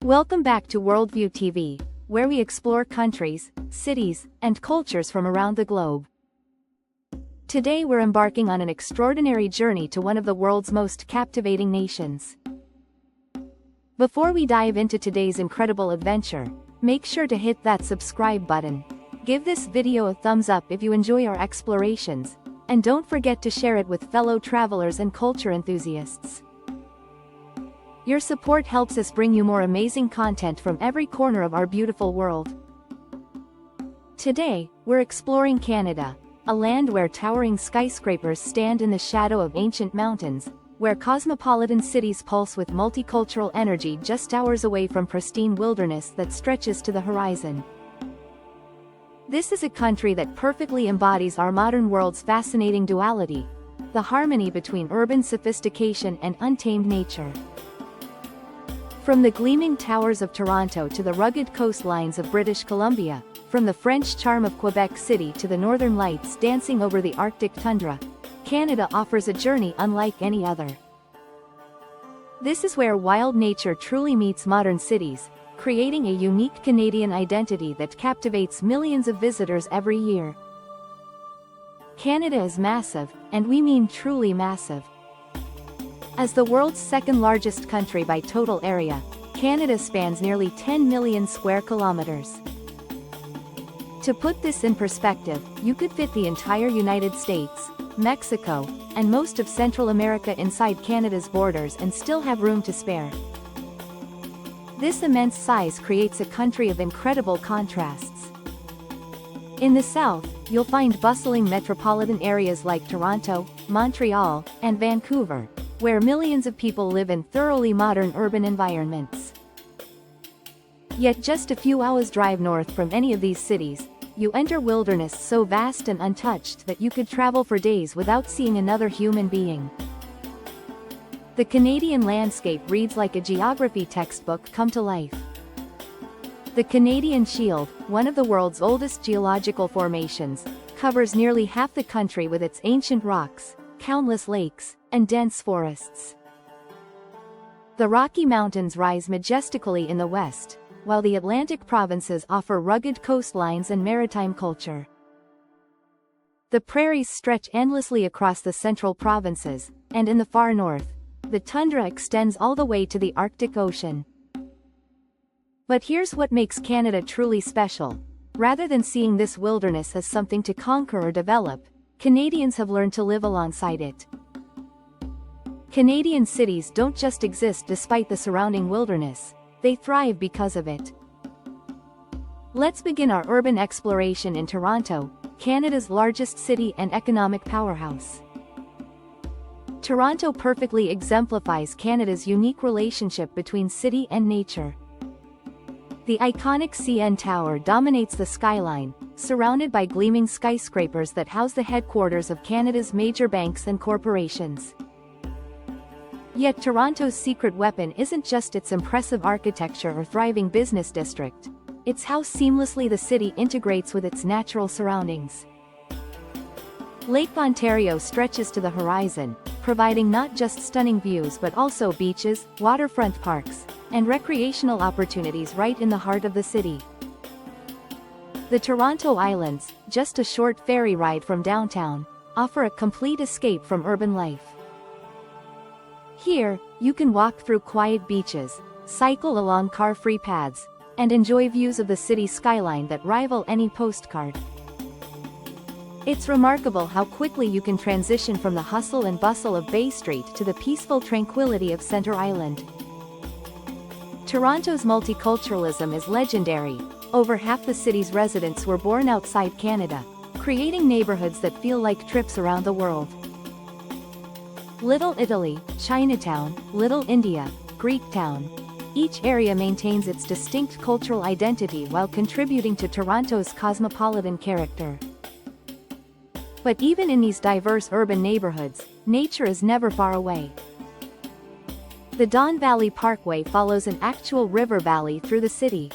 Welcome back to Worldview TV, where we explore countries, cities, and cultures from around the globe. Today we're embarking on an extraordinary journey to one of the world's most captivating nations. Before we dive into today's incredible adventure, make sure to hit that subscribe button. Give this video a thumbs up if you enjoy our explorations, and don't forget to share it with fellow travelers and culture enthusiasts. Your support helps us bring you more amazing content from every corner of our beautiful world. Today, we're exploring Canada, a land where towering skyscrapers stand in the shadow of ancient mountains, where cosmopolitan cities pulse with multicultural energy just hours away from pristine wilderness that stretches to the horizon. This is a country that perfectly embodies our modern world's fascinating duality, the harmony between urban sophistication and untamed nature. From the gleaming towers of Toronto to the rugged coastlines of British Columbia, from the French charm of Quebec City to the northern lights dancing over the Arctic tundra, Canada offers a journey unlike any other. This is where wild nature truly meets modern cities, creating a unique Canadian identity that captivates millions of visitors every year. Canada is massive, and we mean truly massive. As the world's second-largest country by total area, Canada spans nearly 10 million square kilometers. To put this in perspective, you could fit the entire United States, Mexico, and most of Central America inside Canada's borders and still have room to spare. This immense size creates a country of incredible contrasts. In the south, you'll find bustling metropolitan areas like Toronto, Montreal, and Vancouver, where millions of people live in thoroughly modern urban environments. Yet just a few hours drive north from any of these cities, you enter wilderness so vast and untouched that you could travel for days without seeing another human being. The Canadian landscape reads like a geography textbook come to life. The Canadian Shield, one of the world's oldest geological formations, covers nearly half the country with its ancient rocks, countless lakes, and dense forests. The Rocky Mountains rise majestically in the west, while the Atlantic provinces offer rugged coastlines and maritime culture. The prairies stretch endlessly across the central provinces, and in the far north, the tundra extends all the way to the Arctic Ocean. But here's what makes Canada truly special. Rather than seeing this wilderness as something to conquer or develop, Canadians have learned to live alongside it. Canadian cities don't just exist despite the surrounding wilderness, they thrive because of it. Let's begin our urban exploration in Toronto, Canada's largest city and economic powerhouse. Toronto perfectly exemplifies Canada's unique relationship between city and nature. The iconic CN Tower dominates the skyline, surrounded by gleaming skyscrapers that house the headquarters of Canada's major banks and corporations. Yet Toronto's secret weapon isn't just its impressive architecture or thriving business district, it's how seamlessly the city integrates with its natural surroundings. Lake Ontario stretches to the horizon, providing not just stunning views but also beaches, waterfront parks, and recreational opportunities right in the heart of the city. The Toronto Islands, just a short ferry ride from downtown, offer a complete escape from urban life. Here, you can walk through quiet beaches, cycle along car-free paths, and enjoy views of the city skyline that rival any postcard. It's remarkable how quickly you can transition from the hustle and bustle of Bay Street to the peaceful tranquility of Centre Island. Toronto's multiculturalism is legendary. Over half the city's residents were born outside Canada, creating neighborhoods that feel like trips around the world. Little Italy, Chinatown, Little India, Greektown. Each area maintains its distinct cultural identity while contributing to Toronto's cosmopolitan character. But even in these diverse urban neighborhoods, nature is never far away. The Don Valley Parkway follows an actual river valley through the city.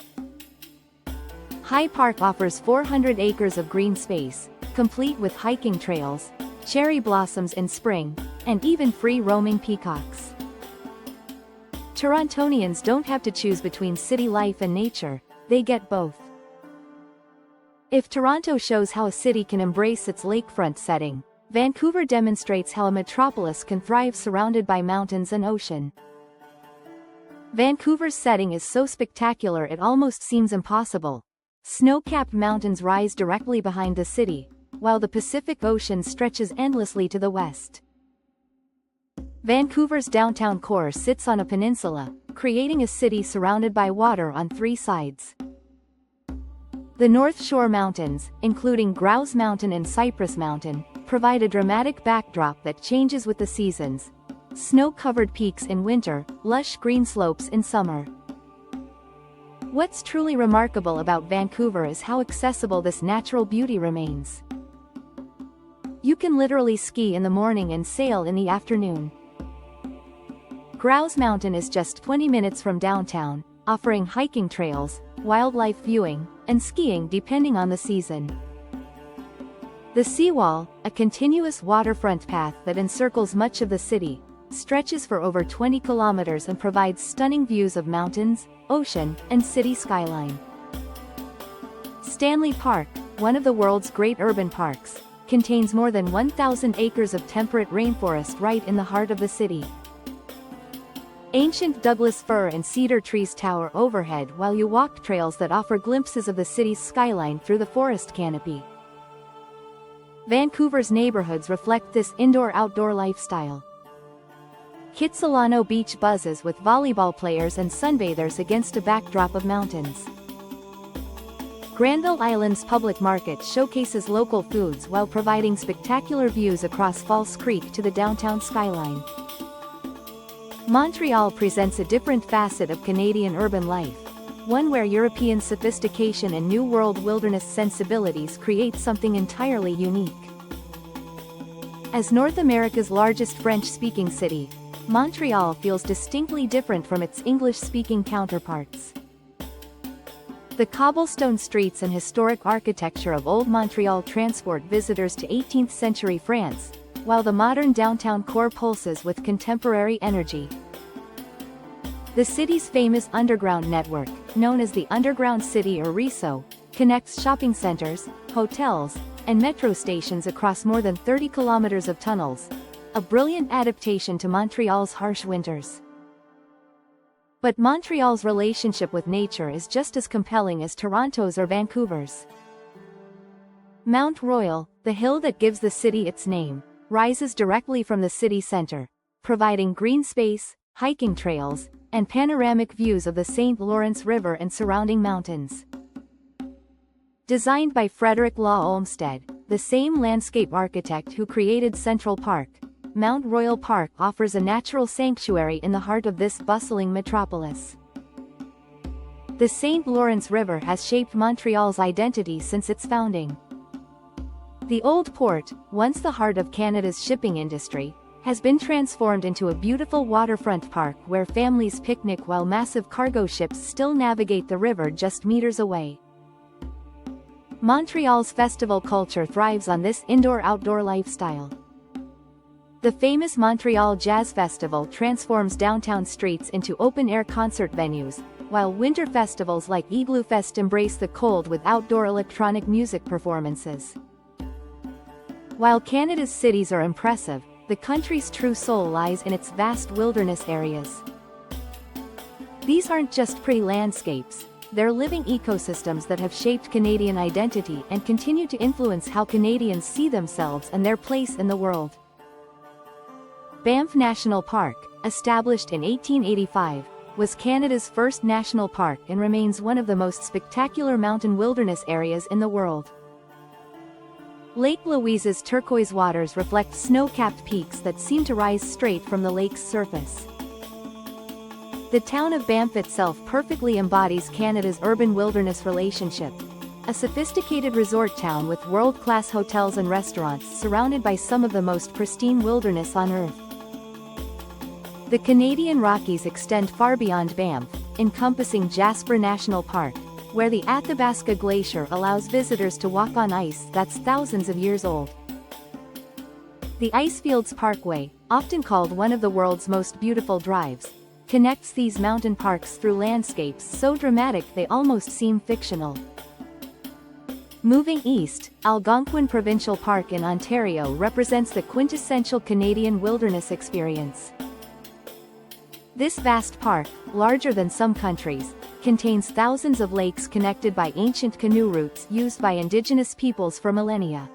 High Park offers 400 acres of green space, complete with hiking trails, cherry blossoms in spring, and even free roaming peacocks. Torontonians don't have to choose between city life and nature, they get both. If Toronto shows how a city can embrace its lakefront setting, Vancouver demonstrates how a metropolis can thrive surrounded by mountains and ocean. Vancouver's setting is so spectacular it almost seems impossible. Snow-capped mountains rise directly behind the city, while the Pacific Ocean stretches endlessly to the west. Vancouver's downtown core sits on a peninsula, creating a city surrounded by water on three sides. The North Shore Mountains, including Grouse Mountain and Cypress Mountain, provide a dramatic backdrop that changes with the seasons. Snow-covered peaks in winter, lush green slopes in summer. What's truly remarkable about Vancouver is how accessible this natural beauty remains. You can literally ski in the morning and sail in the afternoon. Grouse Mountain is just 20 minutes from downtown, offering hiking trails, wildlife viewing, and skiing depending on the season. The seawall, a continuous waterfront path that encircles much of the city, stretches for over 20 kilometers and provides stunning views of mountains, ocean, and city skyline. Stanley Park, one of the world's great urban parks, contains more than 1,000 acres of temperate rainforest right in the heart of the city. Ancient Douglas fir and cedar trees tower overhead while you walk trails that offer glimpses of the city's skyline through the forest canopy. Vancouver's neighborhoods reflect this indoor-outdoor lifestyle. Kitsilano Beach buzzes with volleyball players and sunbathers against a backdrop of mountains. Granville Island's public market showcases local foods while providing spectacular views across False Creek to the downtown skyline. Montreal presents a different facet of Canadian urban life, one where European sophistication and New World wilderness sensibilities create something entirely unique. As North America's largest French-speaking city, Montreal feels distinctly different from its English-speaking counterparts. The cobblestone streets and historic architecture of Old Montreal transport visitors to 18th-century France, while the modern downtown core pulses with contemporary energy. The city's famous underground network, known as the Underground City or RISO, connects shopping centers, hotels, and metro stations across more than 30 kilometers of tunnels, a brilliant adaptation to Montreal's harsh winters. But Montreal's relationship with nature is just as compelling as Toronto's or Vancouver's. Mount Royal, the hill that gives the city its name, rises directly from the city center, providing green space, hiking trails, and panoramic views of the St. Lawrence River and surrounding mountains. Designed by Frederick Law Olmsted, the same landscape architect who created Central Park, Mount Royal Park offers a natural sanctuary in the heart of this bustling metropolis. The St. Lawrence River has shaped Montreal's identity since its founding. The Old Port, once the heart of Canada's shipping industry, has been transformed into a beautiful waterfront park where families picnic while massive cargo ships still navigate the river just meters away. Montreal's festival culture thrives on this indoor-outdoor lifestyle. The famous Montreal Jazz Festival transforms downtown streets into open-air concert venues, while winter festivals like Igloo Fest embrace the cold with outdoor electronic music performances. While Canada's cities are impressive, the country's true soul lies in its vast wilderness areas. These aren't just pretty landscapes, they're living ecosystems that have shaped Canadian identity and continue to influence how Canadians see themselves and their place in the world. Banff National Park, established in 1885, was Canada's first national park and remains one of the most spectacular mountain wilderness areas in the world. Lake Louise's turquoise waters reflect snow-capped peaks that seem to rise straight from the lake's surface. The town of Banff itself perfectly embodies Canada's urban wilderness relationship, a sophisticated resort town with world-class hotels and restaurants surrounded by some of the most pristine wilderness on Earth. The Canadian Rockies extend far beyond Banff, encompassing Jasper National Park, where the Athabasca Glacier allows visitors to walk on ice that's thousands of years old. The Icefields Parkway, often called one of the world's most beautiful drives, connects these mountain parks through landscapes so dramatic they almost seem fictional. Moving east, Algonquin Provincial Park in Ontario represents the quintessential Canadian wilderness experience. This vast park, larger than some countries, contains thousands of lakes connected by ancient canoe routes used by Indigenous peoples for millennia.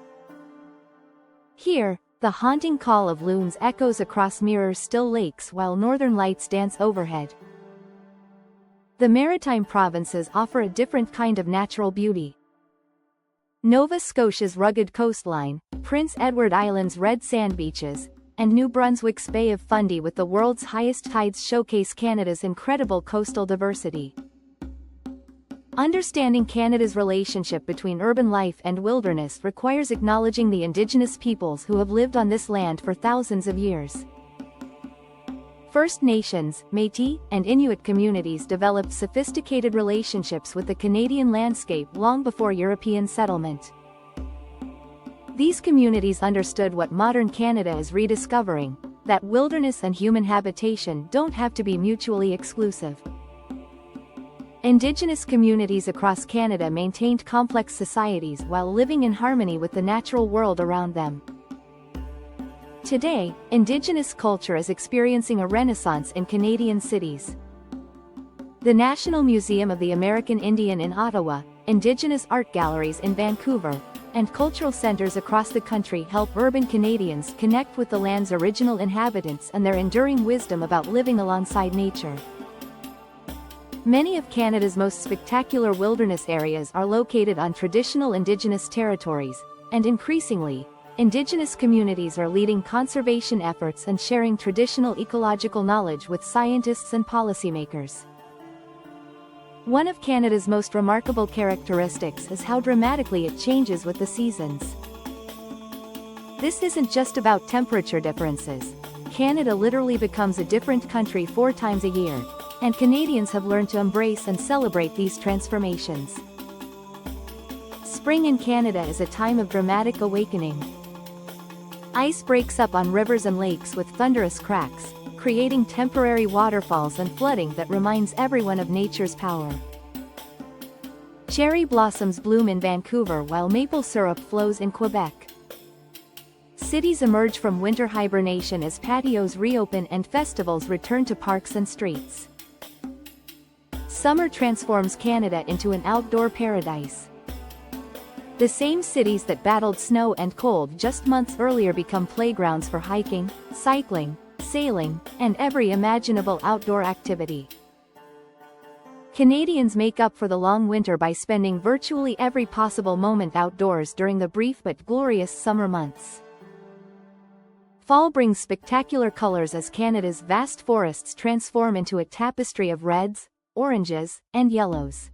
Here, the haunting call of loons echoes across mirror-still lakes while northern lights dance overhead. The maritime provinces offer a different kind of natural beauty. Nova Scotia's rugged coastline, Prince Edward Island's red sand beaches, and New Brunswick's Bay of Fundy with the world's highest tides showcase Canada's incredible coastal diversity. Understanding Canada's relationship between urban life and wilderness requires acknowledging the Indigenous peoples who have lived on this land for thousands of years. First Nations, Métis, and Inuit communities developed sophisticated relationships with the Canadian landscape long before European settlement. These communities understood what modern Canada is rediscovering, that wilderness and human habitation don't have to be mutually exclusive. Indigenous communities across Canada maintained complex societies while living in harmony with the natural world around them. Today, Indigenous culture is experiencing a renaissance in Canadian cities. The National Museum of the American Indian in Ottawa, Indigenous art galleries in Vancouver, and cultural centers across the country help urban Canadians connect with the land's original inhabitants and their enduring wisdom about living alongside nature. Many of Canada's most spectacular wilderness areas are located on traditional Indigenous territories, and increasingly, Indigenous communities are leading conservation efforts and sharing traditional ecological knowledge with scientists and policymakers. One of Canada's most remarkable characteristics is how dramatically it changes with the seasons. This isn't just about temperature differences. Canada literally becomes a different country 4 times a year, and Canadians have learned to embrace and celebrate these transformations. Spring in Canada is a time of dramatic awakening. Ice breaks up on rivers and lakes with thunderous cracks, creating temporary waterfalls and flooding that reminds everyone of nature's power. Cherry blossoms bloom in Vancouver while maple syrup flows in Quebec. Cities emerge from winter hibernation as patios reopen and festivals return to parks and streets. Summer transforms Canada into an outdoor paradise. The same cities that battled snow and cold just months earlier become playgrounds for hiking, cycling, sailing, and every imaginable outdoor activity. Canadians make up for the long winter by spending virtually every possible moment outdoors during the brief but glorious summer months. Fall brings spectacular colors as Canada's vast forests transform into a tapestry of reds, oranges, and yellows.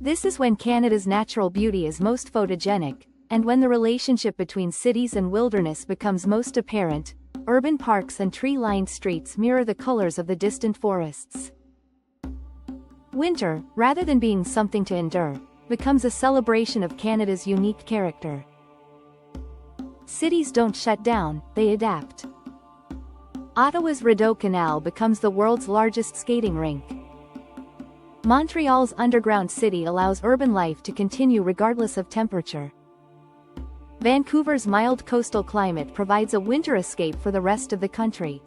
This is when Canada's natural beauty is most photogenic, and when the relationship between cities and wilderness becomes most apparent. Urban parks and tree-lined streets mirror the colors of the distant forests. Winter, rather than being something to endure, becomes a celebration of Canada's unique character. Cities don't shut down, they adapt. Ottawa's Rideau Canal becomes the world's largest skating rink. Montreal's underground city allows urban life to continue regardless of temperature. Vancouver's mild coastal climate provides a winter escape for the rest of the country.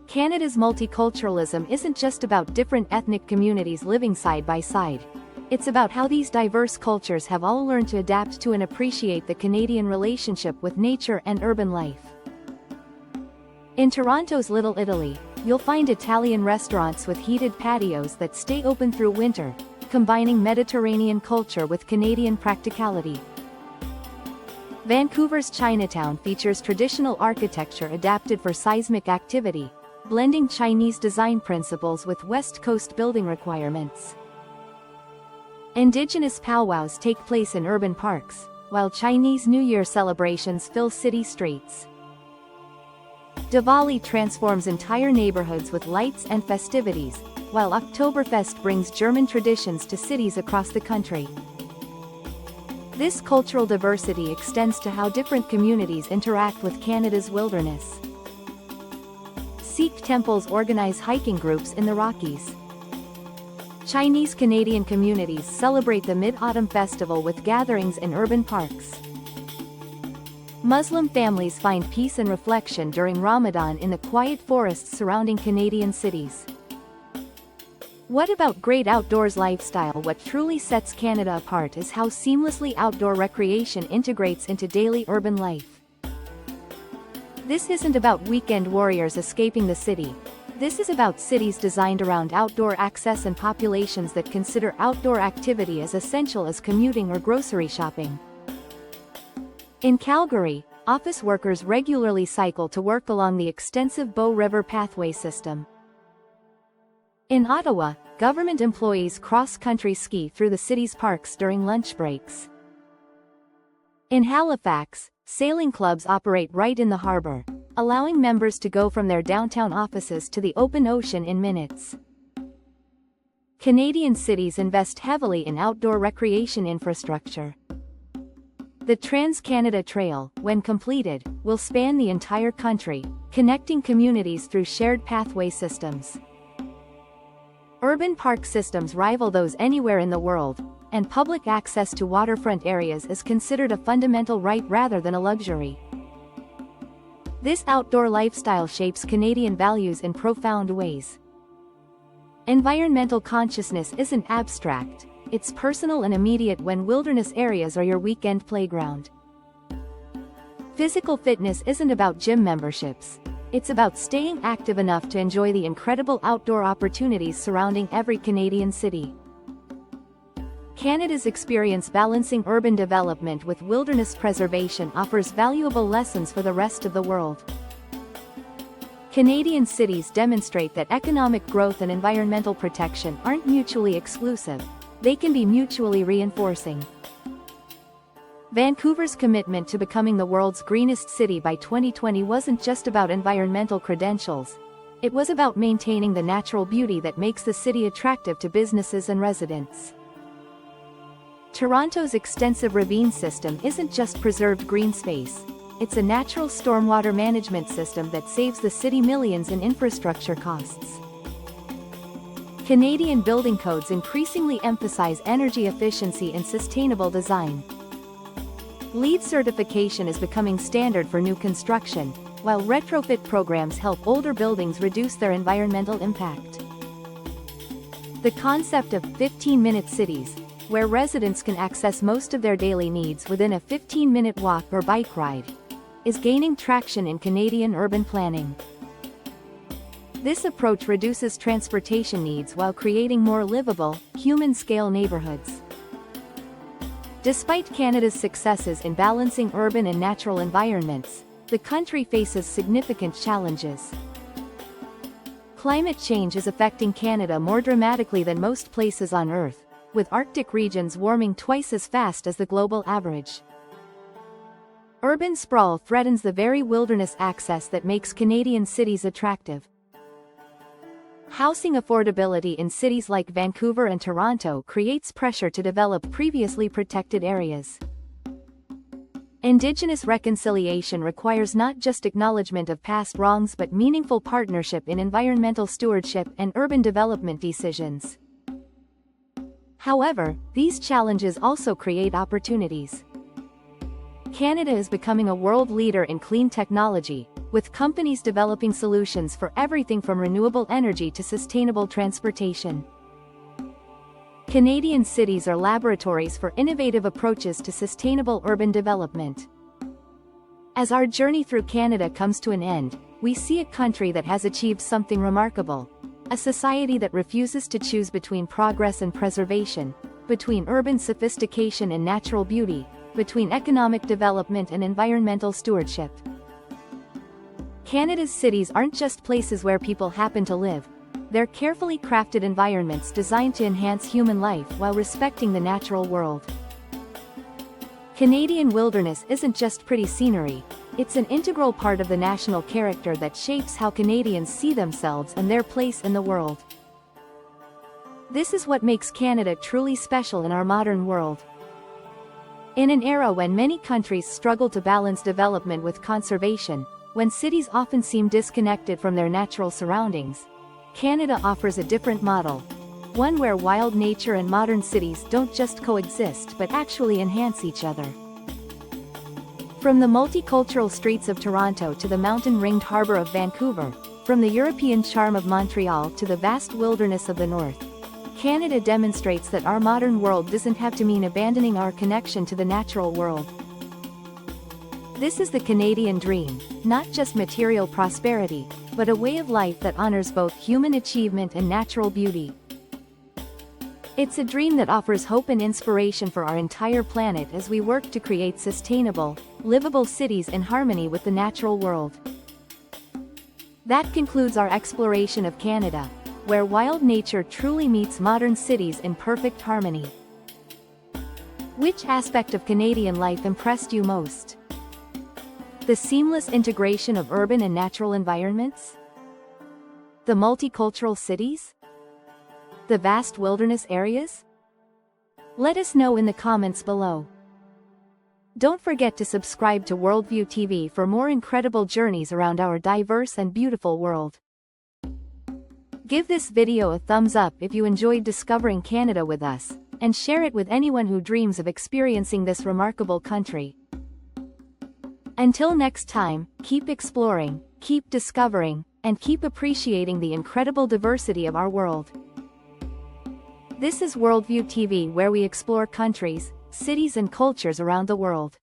Canada's multiculturalism isn't just about different ethnic communities living side by side. It's about how these diverse cultures have all learned to adapt to and appreciate the Canadian relationship with nature and urban life. In Toronto's Little Italy, you'll find Italian restaurants with heated patios that stay open through winter, combining Mediterranean culture with Canadian practicality. Vancouver's Chinatown features traditional architecture adapted for seismic activity, blending Chinese design principles with West Coast building requirements. Indigenous powwows take place in urban parks, while Chinese New Year celebrations fill city streets. Diwali transforms entire neighborhoods with lights and festivities, while Oktoberfest brings German traditions to cities across the country. This cultural diversity extends to how different communities interact with Canada's wilderness. Sikh temples organize hiking groups in the Rockies. Chinese Canadian communities celebrate the Mid-Autumn Festival with gatherings in urban parks. Muslim families find peace and reflection during Ramadan in the quiet forests surrounding Canadian cities. What about great outdoors lifestyle? What truly sets Canada apart is how seamlessly outdoor recreation integrates into daily urban life. This isn't about weekend warriors escaping the city. This is about cities designed around outdoor access and populations that consider outdoor activity as essential as commuting or grocery shopping. In Calgary, office workers regularly cycle to work along the extensive Bow River pathway system. In Ottawa, government employees cross-country ski through the city's parks during lunch breaks. In Halifax, sailing clubs operate right in the harbor, allowing members to go from their downtown offices to the open ocean in minutes. Canadian cities invest heavily in outdoor recreation infrastructure. The Trans-Canada Trail, when completed, will span the entire country, connecting communities through shared pathway systems. Urban park systems rival those anywhere in the world, and public access to waterfront areas is considered a fundamental right rather than a luxury. This outdoor lifestyle shapes Canadian values in profound ways. Environmental consciousness isn't abstract, it's personal and immediate when wilderness areas are your weekend playground. Physical fitness isn't about gym memberships. It's about staying active enough to enjoy the incredible outdoor opportunities surrounding every Canadian city. Canada's experience balancing urban development with wilderness preservation offers valuable lessons for the rest of the world. Canadian cities demonstrate that economic growth and environmental protection aren't mutually exclusive, they can be mutually reinforcing. Vancouver's commitment to becoming the world's greenest city by 2020 wasn't just about environmental credentials. It was about maintaining the natural beauty that makes the city attractive to businesses and residents. Toronto's extensive ravine system isn't just preserved green space, it's a natural stormwater management system that saves the city millions in infrastructure costs. Canadian building codes increasingly emphasize energy efficiency and sustainable design. LEED certification is becoming standard for new construction, while retrofit programs help older buildings reduce their environmental impact. The concept of 15-minute cities, where residents can access most of their daily needs within a 15-minute walk or bike ride, is gaining traction in Canadian urban planning. This approach reduces transportation needs while creating more livable, human-scale neighborhoods. Despite Canada's successes in balancing urban and natural environments, the country faces significant challenges. Climate change is affecting Canada more dramatically than most places on Earth, with Arctic regions warming twice as fast as the global average. Urban sprawl threatens the very wilderness access that makes Canadian cities attractive. Housing affordability in cities like Vancouver and Toronto creates pressure to develop previously protected areas. Indigenous reconciliation requires not just acknowledgement of past wrongs but meaningful partnership in environmental stewardship and urban development decisions. However, these challenges also create opportunities. Canada is becoming a world leader in clean technology, with companies developing solutions for everything from renewable energy to sustainable transportation. Canadian cities are laboratories for innovative approaches to sustainable urban development. As our journey through Canada comes to an end, we see a country that has achieved something remarkable, a society that refuses to choose between progress and preservation, between urban sophistication and natural beauty, between economic development and environmental stewardship. Canada's cities aren't just places where people happen to live, they're carefully crafted environments designed to enhance human life while respecting the natural world. Canadian wilderness isn't just pretty scenery, it's an integral part of the national character that shapes how Canadians see themselves and their place in the world. This is what makes Canada truly special in our modern world. In an era when many countries struggle to balance development with conservation, When cities often seem disconnected from their natural surroundings, Canada offers a different model. One where wild nature and modern cities don't just coexist but actually enhance each other. From the multicultural streets of Toronto to the mountain-ringed harbor of Vancouver, from the European charm of Montreal to the vast wilderness of the north, Canada demonstrates that our modern world doesn't have to mean abandoning our connection to the natural world. This is the Canadian dream, not just material prosperity, but a way of life that honors both human achievement and natural beauty. It's a dream that offers hope and inspiration for our entire planet as we work to create sustainable, livable cities in harmony with the natural world. That concludes our exploration of Canada, where wild nature truly meets modern cities in perfect harmony. Which aspect of Canadian life impressed you most? The seamless integration of urban and natural environments? The multicultural cities? The vast wilderness areas? Let us know in the comments below. Don't forget to subscribe to Worldview TV for more incredible journeys around our diverse and beautiful world. Give this video a thumbs up if you enjoyed discovering Canada with us, and share it with anyone who dreams of experiencing this remarkable country. Until next time, keep exploring, keep discovering, and keep appreciating the incredible diversity of our world. This is Worldview TV, where we explore countries, cities and cultures around the world.